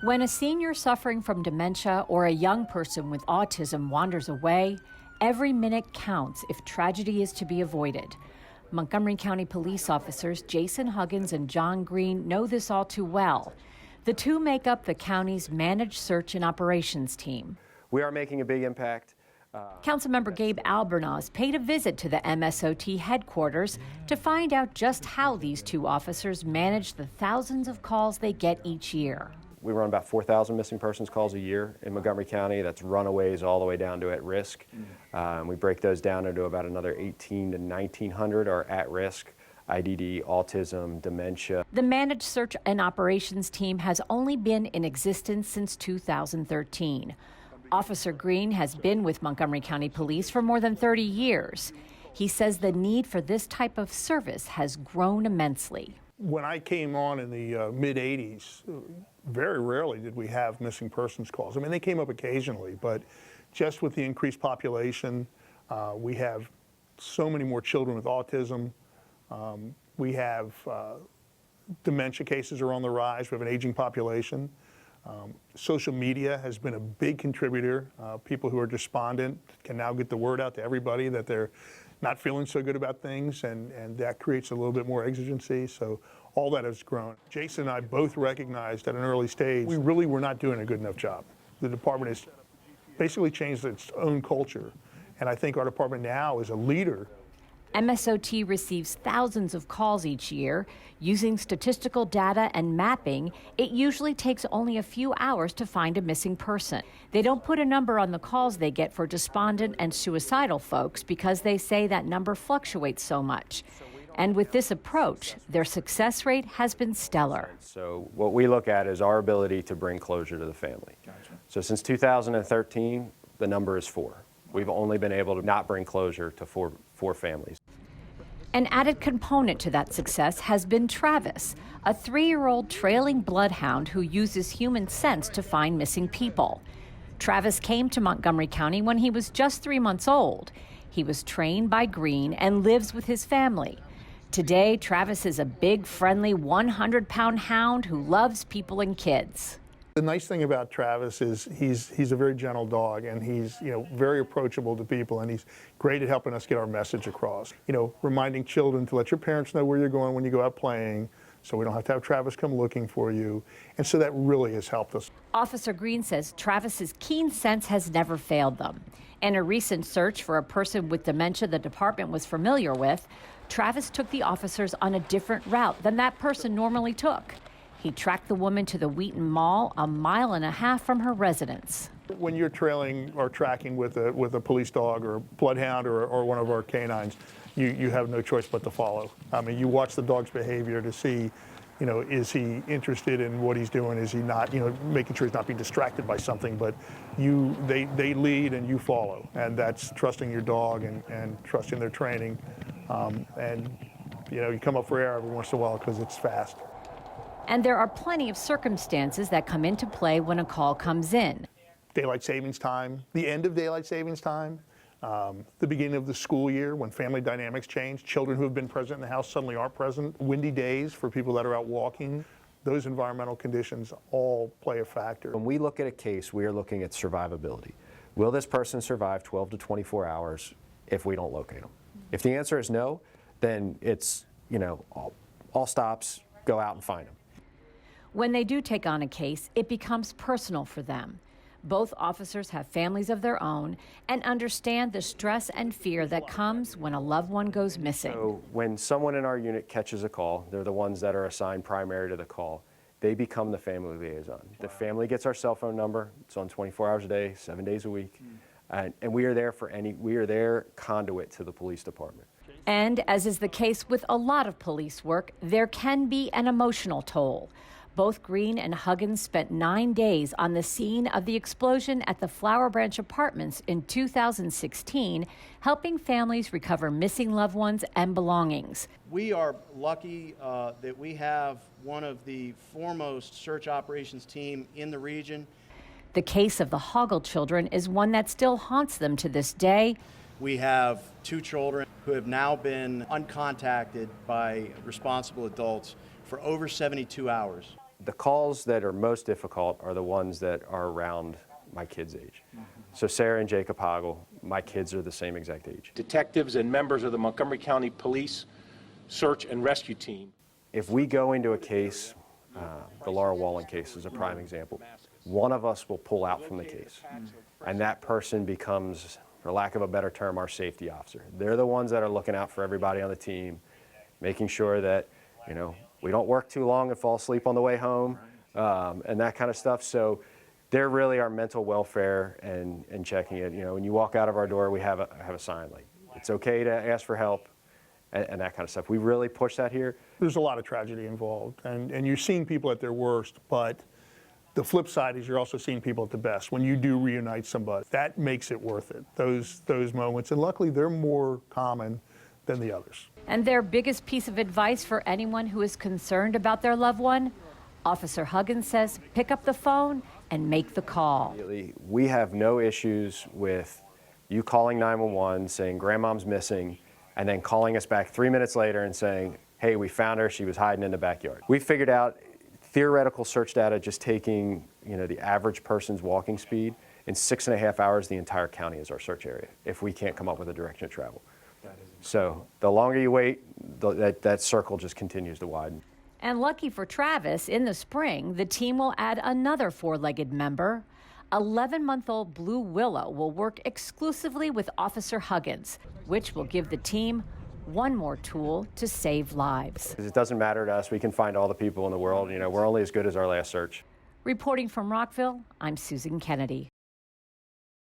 When a senior suffering from dementia or a young person with autism wanders away, every minute counts if tragedy is to be avoided. Montgomery County police officers Jason Huggins and John Green know this all too well. The two make up the county's Managed Search and Operations team. We are making a big impact. Councilmember Gabe Albornoz paid a visit to the MSOT headquarters to find out just how these two officers manage the thousands of calls they get each year. We run about 4,000 missing persons calls a year in Montgomery County. That's runaways all the way down to at risk. We break those down into about another 1,800 to 1,900 are at risk. IDD, autism, dementia. The Managed Search and Operations team has only been in existence since 2013. Officer Green has been with Montgomery County Police for more than 30 years. He says the need for this type of service has grown immensely. When I came on in the mid-'80s, very rarely did we have missing persons calls. I mean, they came up occasionally, but just with the increased population, we have so many more children with autism. We have dementia cases are on the rise. We have an aging population. Social media has been a big contributor. People who are despondent can now get the word out to everybody that they're not feeling so good about things, and that creates a little bit more exigency. So all that has grown. Jason and I both recognized at an early stage we really were not doing a good enough job. The department has basically changed its own culture, and I think our department now is a leader. MSOT receives thousands of calls each year. Using statistical data and mapping, it usually takes only a few hours to find a missing person. They don't put a number on the calls they get for despondent and suicidal folks because they say that number fluctuates so much. And with this approach, their success rate has been stellar. So what we look at is our ability to bring closure to the family. Gotcha. So since 2013, the number is 4. We've only been able to not bring closure to four families. An added component to that success has been Travis, a 3-year-old trailing bloodhound who uses human sense to find missing people. Travis came to Montgomery County when he was just 3 months old. He was trained by Green and lives with his family. Today, Travis is a big, friendly 100-pound hound who loves people and kids. The nice thing about Travis is he's a very gentle dog, and he's very approachable to people, and he's great at helping us get our message across. Reminding children to let your parents know where you're going when you go out playing, so we don't have to have Travis come looking for you, and so that really has helped us. Officer Green says Travis's keen sense has never failed them. In a recent search for a person with dementia the department was familiar with, Travis took the officers on a different route than that person normally took. He tracked the woman to the Wheaton Mall, 1.5 miles from her residence. When you're trailing or tracking with a police dog or a bloodhound or one of our canines, you have no choice but to follow. I mean, you watch the dog's behavior to see, is he interested in what he's doing? Is he not, making sure he's not being distracted by something, but they lead and you follow. And that's trusting your dog and trusting their training. You come up for air every once in a while because it's fast. And there are plenty of circumstances that come into play when a call comes in. Daylight savings time, the end of daylight savings time, the beginning of the school year when family dynamics change, children who have been present in the house suddenly aren't present, windy days for people that are out walking. Those environmental conditions all play a factor. When we look at a case, we are looking at survivability. Will this person survive 12 to 24 hours if we don't locate them? If the answer is no, then it's, all stops, go out and find them. When they do take on a case, it becomes personal for them. Both officers have families of their own and understand the stress and fear that comes when a loved one goes missing. So when someone in our unit catches a call, they're the ones that are assigned primary to the call. They become the family liaison. The family gets our cell phone number. It's on 24 hours a day, 7 days a week. And we are there we are their conduit to the police department. And as is the case with a lot of police work, there can be an emotional toll. Both Green and Huggins spent 9 days on the scene of the explosion at the Flower Branch Apartments in 2016, helping families recover missing loved ones and belongings. We are lucky that we have one of the foremost search operations team in the region. The case of the Hoggle children is one that still haunts them to this day. We have 2 children who have now been uncontacted by responsible adults for over 72 hours. The calls that are most difficult are the ones that are around my kids' age. So Sarah and Jacob Hoggle, my kids are the same exact age. Detectives and members of the Montgomery County Police Search and Rescue Team. If we go into a case, the Laura Wallen case is a prime example, one of us will pull out from the case. And that person becomes, for lack of a better term, our safety officer. They're the ones that are looking out for everybody on the team, making sure that, you know, we don't work too long and fall asleep on the way home, and that kind of stuff. So they're really our mental welfare and checking it. You know, when you walk out of our door, we have a sign like, it's okay to ask for help, and that kind of stuff. We really push that here. There's a lot of tragedy involved, and you're seeing people at their worst, but the flip side is you're also seeing people at the best. When you do reunite somebody, that makes it worth it, those moments. And luckily, they're more common than the others. And their biggest piece of advice for anyone who is concerned about their loved one, Officer Huggins says, pick up the phone and make the call. We have no issues with you calling 911, saying grandmom's missing, and then calling us back 3 minutes later and saying, hey, we found her, she was hiding in the backyard. We figured out theoretical search data, just taking, you know, the average person's walking speed, in 6.5 hours, the entire county is our search area, if we can't come up with a direction of travel. So the longer you wait, that circle just continues to widen. And lucky for Travis, in the spring, the team will add another four-legged member. 11-month-old Blue Willow will work exclusively with Officer Huggins, which will give the team one more tool to save lives. It doesn't matter to us. We can find all the people in the world. You know, we're only as good as our last search. Reporting from Rockville, I'm Susan Kenedy.